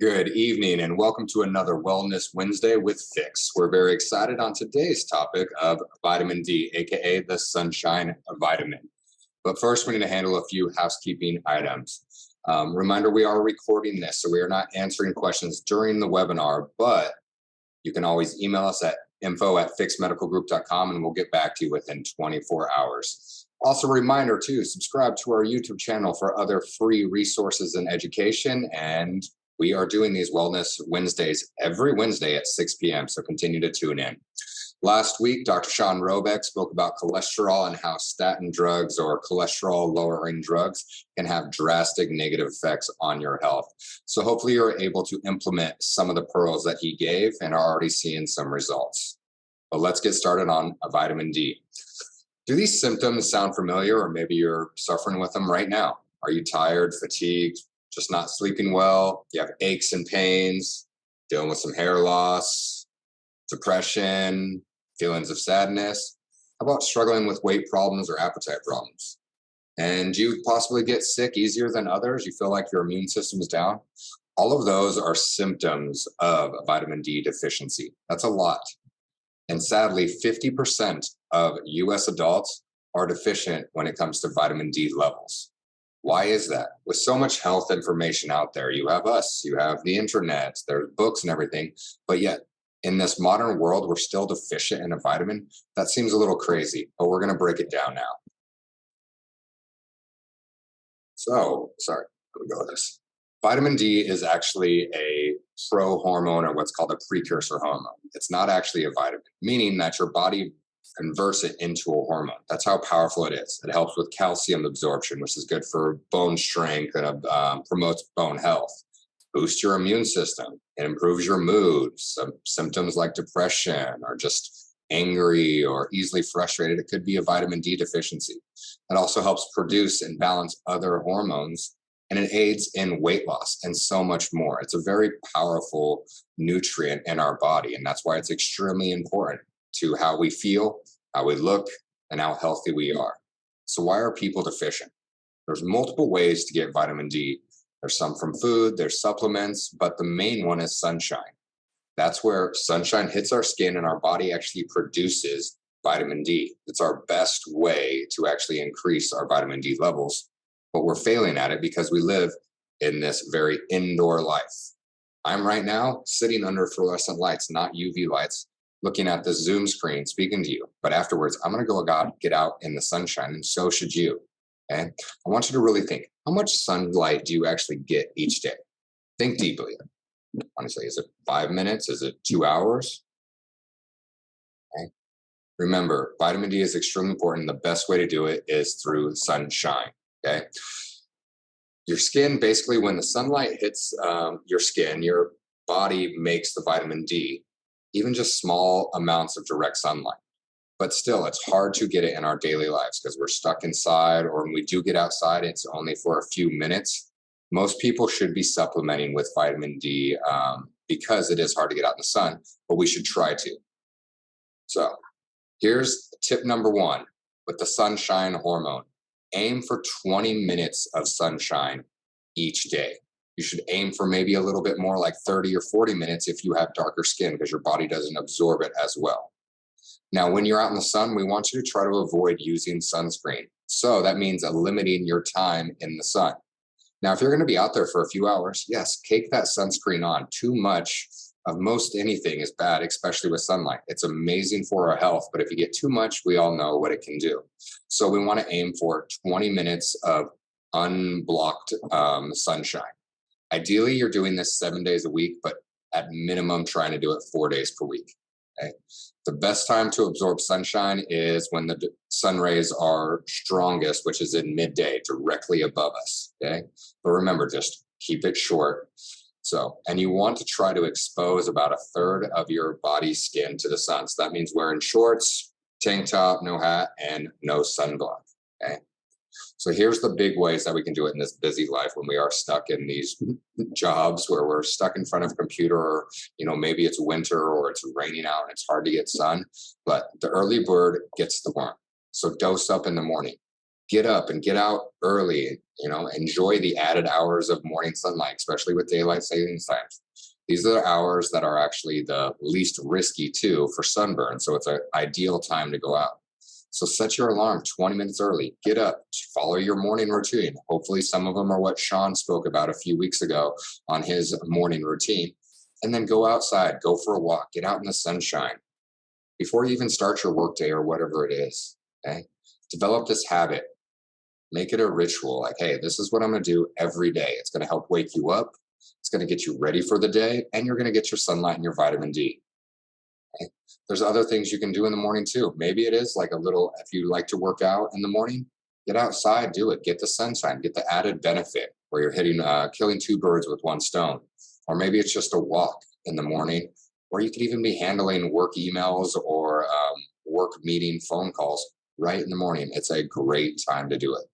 Good evening and welcome to another Wellness Wednesday with Fix. We're very excited on today's topic of vitamin D, aka the sunshine vitamin. But first, we need to handle a few housekeeping items. Reminder, we are recording this, so we are not answering questions during the webinar, but you can always email us at info@fixmedicalgroup.com and we'll get back to you within 24 hours. Also, a reminder to subscribe to our YouTube channel for other free resources and education. And we are doing these Wellness Wednesdays every Wednesday at 6 p.m. So continue to tune in. Last week, Dr. Sean Robeck spoke about cholesterol and how statin drugs or cholesterol lowering drugs can have drastic negative effects on your health. So hopefully you're able to implement some of the pearls that he gave and are already seeing some results. But let's get started on vitamin D. Do these symptoms sound familiar, or maybe you're suffering with them right now? Are you tired, fatigued, just not sleeping well? You have aches and pains, dealing with some hair loss, depression, feelings of sadness? How about struggling with weight problems or appetite problems? And you possibly get sick easier than others? You feel like your immune system is down? All of those are symptoms of a vitamin D deficiency. That's a lot. And sadly, 50% of US adults are deficient when it comes to vitamin D levels. Why is that? With so much health information out there, you have us, you have the internet, there's books and everything, but yet in this modern world, we're still deficient in a vitamin. That seems a little crazy, but we're going to break it down now. So, sorry, let me go with this. Vitamin D is actually a pro-hormone, or what's called a precursor hormone. It's not actually a vitamin, meaning that your body converts it into a hormone. That's how powerful it is. It helps with calcium absorption, which is good for bone strength and promotes bone health. Boosts your immune system. It improves your mood. Some symptoms like depression or just angry or easily frustrated, it could be a vitamin D deficiency. It also helps produce and balance other hormones, and it aids in weight loss and so much more. It's a very powerful nutrient in our body, and that's why it's extremely important to how we feel, how we look, and how healthy we are. So why are people deficient? There's multiple ways to get vitamin D. There's some from food, there's supplements, but the main one is sunshine. That's where sunshine hits our skin and our body actually produces vitamin D. It's our best way to actually increase our vitamin D levels, but we're failing at it because we live in this very indoor life. I'm right now sitting under fluorescent lights, not UV lights, looking at the Zoom screen, speaking to you. But afterwards, I'm going to get out in the sunshine, and so should you. Okay? I want you to really think, how much sunlight do you actually get each day? Think deeply. Honestly, is it 5 minutes? Is it 2 hours? Okay. Remember, vitamin D is extremely important. The best way to do it is through sunshine. Okay. Your skin, basically, when the sunlight hits your skin, your body makes the vitamin D, even just small amounts of direct sunlight. But still, it's hard to get it in our daily lives because we're stuck inside, or when we do get outside, it's only for a few minutes. Most people should be supplementing with vitamin D because it is hard to get out in the sun, but we should try to. So here's tip number one with the sunshine hormone. Aim for 20 minutes of sunshine each day. You should aim for maybe a little bit more, like 30 or 40 minutes if you have darker skin, because your body doesn't absorb it as well. Now, when you're out in the sun, we want you to try to avoid using sunscreen. So that means limiting your time in the sun. Now, if you're going to be out there for a few hours, yes, take that sunscreen on. Too much of most anything is bad, especially with sunlight. It's amazing for our health, but if you get too much, we all know what it can do. So we want to aim for 20 minutes of unblocked sunshine. Ideally, you're doing this 7 days a week, but at minimum, trying to do it 4 days per week. Okay. The best time to absorb sunshine is when the sun rays are strongest, which is in midday, directly above us. Okay. But remember, just keep it short. So, and you want to try to expose about a third of your body skin to the sun. So that means wearing shorts, tank top, no hat, and no sunblock. Okay. So here's the big ways that we can do it in this busy life when we are stuck in these jobs where we're stuck in front of a computer, or maybe it's winter or it's raining out and it's hard to get sun, but the early bird gets the worm. So dose up in the morning. Get up and get out early, enjoy the added hours of morning sunlight, especially with daylight savings times. These are the hours that are actually the least risky too for sunburn. So it's an ideal time to go out. So set your alarm 20 minutes early. Get up, follow your morning routine. Hopefully, some of them are what Sean spoke about a few weeks ago on his morning routine. And then go outside, go for a walk, get out in the sunshine before you even start your workday or whatever it is. Okay. Develop this habit. Make it a ritual. Like, hey, this is what I'm going to do every day. It's going to help wake you up. It's going to get you ready for the day, and you're going to get your sunlight and your vitamin D. Okay? There's other things you can do in the morning too. Maybe it is like a little, if you like to work out in the morning, get outside, do it. Get the sunshine, get the added benefit where you're killing two birds with one stone. Or maybe it's just a walk in the morning, or you could even be handling work emails or work meeting phone calls right in the morning. It's a great time to do it.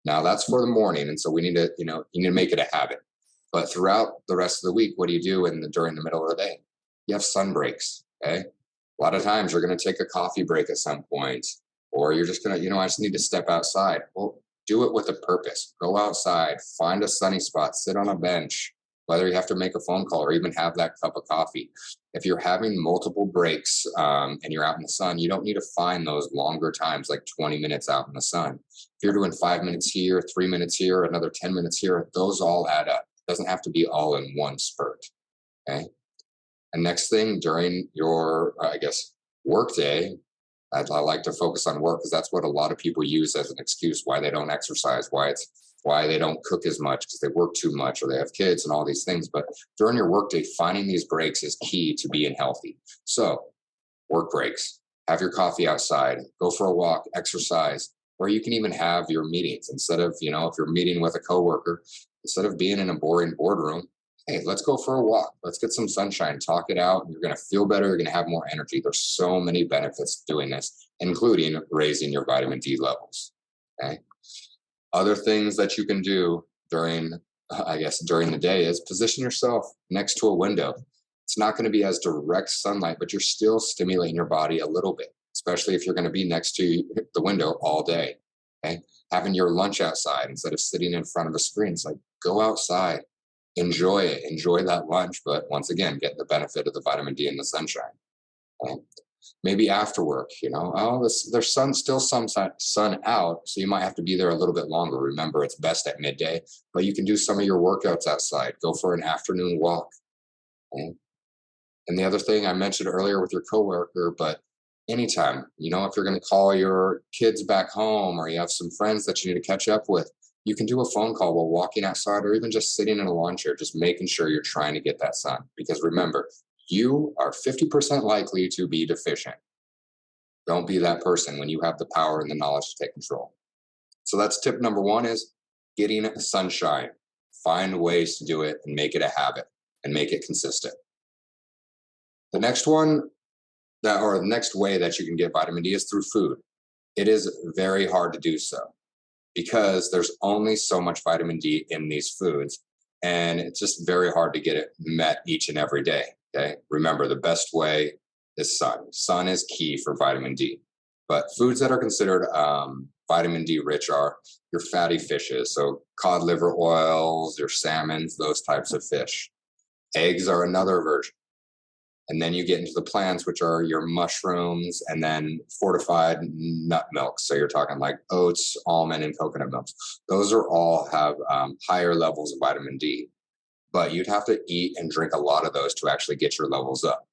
Now that's for the morning, and so we need to, you need to make it a habit. But throughout the rest of the week, what do you do during the middle of the day? You have sun breaks. Okay, a lot of times you're going to take a coffee break at some point, or you're just going to, I just need to step outside. Well, do it with a purpose. Go outside, find a sunny spot, sit on a bench, whether you have to make a phone call or even have that cup of coffee. If you're having multiple breaks and you're out in the sun, you don't need to find those longer times, like 20 minutes out in the sun. If you're doing 5 minutes here, 3 minutes here, another 10 minutes here, those all add up. It doesn't have to be all in one spurt. Okay. And next thing during your, work day, I like to focus on work because that's what a lot of people use as an excuse why they don't exercise, why they don't cook as much because they work too much or they have kids and all these things. But during your workday, finding these breaks is key to being healthy. So work breaks, have your coffee outside, go for a walk, exercise, or you can even have your meetings instead of, if you're meeting with a coworker, instead of being in a boring boardroom, hey, let's go for a walk. Let's get some sunshine, talk it out. And you're going to feel better. You're going to have more energy. There's so many benefits to doing this, including raising your vitamin D levels. Okay. Other things that you can do during the day is position yourself next to a window. It's not going to be as direct sunlight, but you're still stimulating your body a little bit, especially if you're going to be next to the window all day. Okay. Having your lunch outside instead of sitting in front of a screen. It's like, go outside, enjoy it, enjoy that lunch, but once again, get the benefit of the vitamin D and the sunshine. Okay. Maybe after work, there's still some sun out, so you might have to be there a little bit longer. Remember, it's best at midday, but you can do some of your workouts outside. Go for an afternoon walk. Okay? And the other thing I mentioned earlier with your coworker, but anytime, if you're going to call your kids back home or you have some friends that you need to catch up with, you can do a phone call while walking outside or even just sitting in a lawn chair, just making sure you're trying to get that sun. Because remember, you are 50% likely to be deficient. Don't be that person when you have the power and the knowledge to take control. So that's tip number one is getting sunshine. Find ways to do it and make it a habit and make it consistent. The next the next way that you can get vitamin D is through food. It is very hard to do so because there's only so much vitamin D in these foods, and it's just very hard to get it met each and every day. Okay. Remember, the best way is sun. Sun is key for vitamin D. But foods that are considered vitamin D rich are your fatty fishes. So cod liver oils, your salmons, those types of fish. Eggs are another version. And then you get into the plants, which are your mushrooms and then fortified nut milk. So you're talking like oats, almond, and coconut milks. Those are all have higher levels of vitamin D. But you'd have to eat and drink a lot of those to actually get your levels up.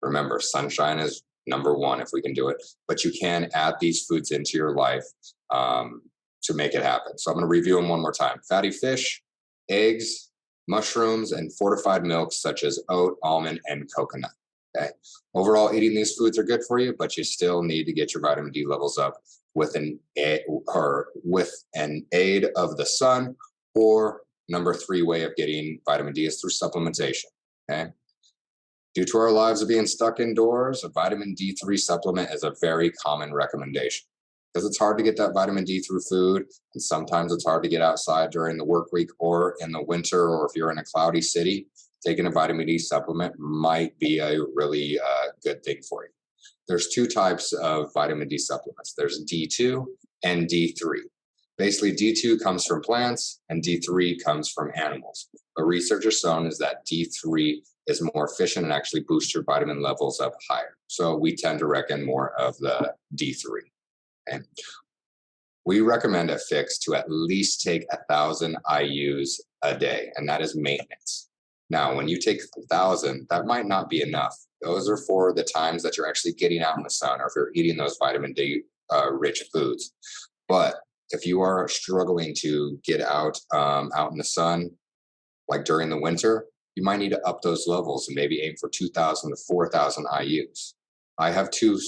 Remember, sunshine is number one if we can do it. But you can add these foods into your life to make it happen. So I'm going to review them one more time. Fatty fish, eggs, mushrooms, and fortified milks such as oat, almond, and coconut. Okay. Overall, eating these foods are good for you, but you still need to get your vitamin D levels up with an aid of the sun, or number three way of getting vitamin D is through supplementation. Okay. Due to our lives of being stuck indoors, a vitamin D3 supplement is a very common recommendation. Because it's hard to get that vitamin D through food, and sometimes it's hard to get outside during the work week or in the winter, or if you're in a cloudy city, taking a vitamin D supplement might be a really good thing for you. There's two types of vitamin D supplements. There's D2 and D3. Basically, D2 comes from plants and D3 comes from animals. But research has shown is that D3 is more efficient and actually boosts your vitamin levels up higher. So we tend to reckon more of the D3. And we recommend a fix to at least take 1,000 IUs a day, and that is maintenance. Now, when you take 1,000, that might not be enough. Those are for the times that you're actually getting out in the sun or if you're eating those vitamin D rich foods. But if you are struggling to get out in the sun, like during the winter, you might need to up those levels and maybe aim for 2,000 to 4,000 IUs. I have two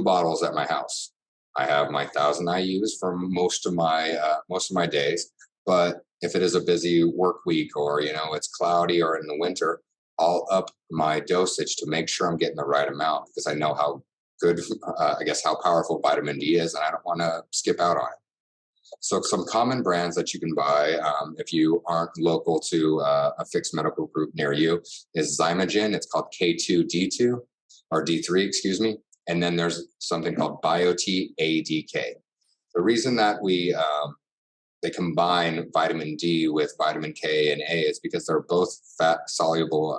bottles at my house. I have my 1,000 IUs for most of my days. But if it is a busy work week or it's cloudy or in the winter, I'll up my dosage to make sure I'm getting the right amount because I know how good, how powerful vitamin D is, and I don't want to skip out on it. So some common brands that you can buy if you aren't local to a fixed medical group near you is Zymogen. It's called K2D2 or D3, excuse me. And then there's something called BioT ADK. The reason that they combine vitamin D with vitamin K and A is because they're both fat soluble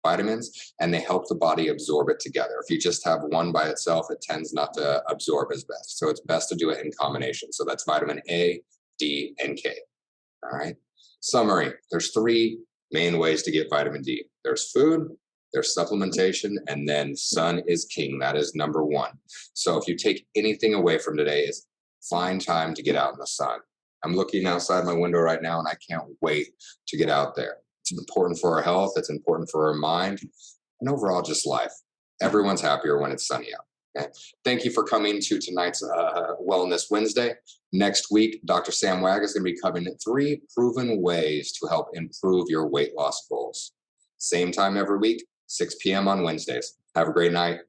vitamins and they help the body absorb it together. If you just have one by itself, it tends not to absorb as best. So it's best to do it in combination. So that's vitamin A, D, and K. All right. Summary. There's 3 main ways to get vitamin D. There's food, there's supplementation, and then sun is king. That is number 1. So if you take anything away from today, is find time to get out in the sun. I'm looking outside my window right now and I can't wait to get out there. It's important for our health. It's important for our mind and overall just life. Everyone's happier when it's sunny out. Okay? Thank you for coming to tonight's Wellness Wednesday. Next week, Dr. Sam Wag is going to be covering 3 proven ways to help improve your weight loss goals. Same time every week, 6 p.m. on Wednesdays. Have a great night.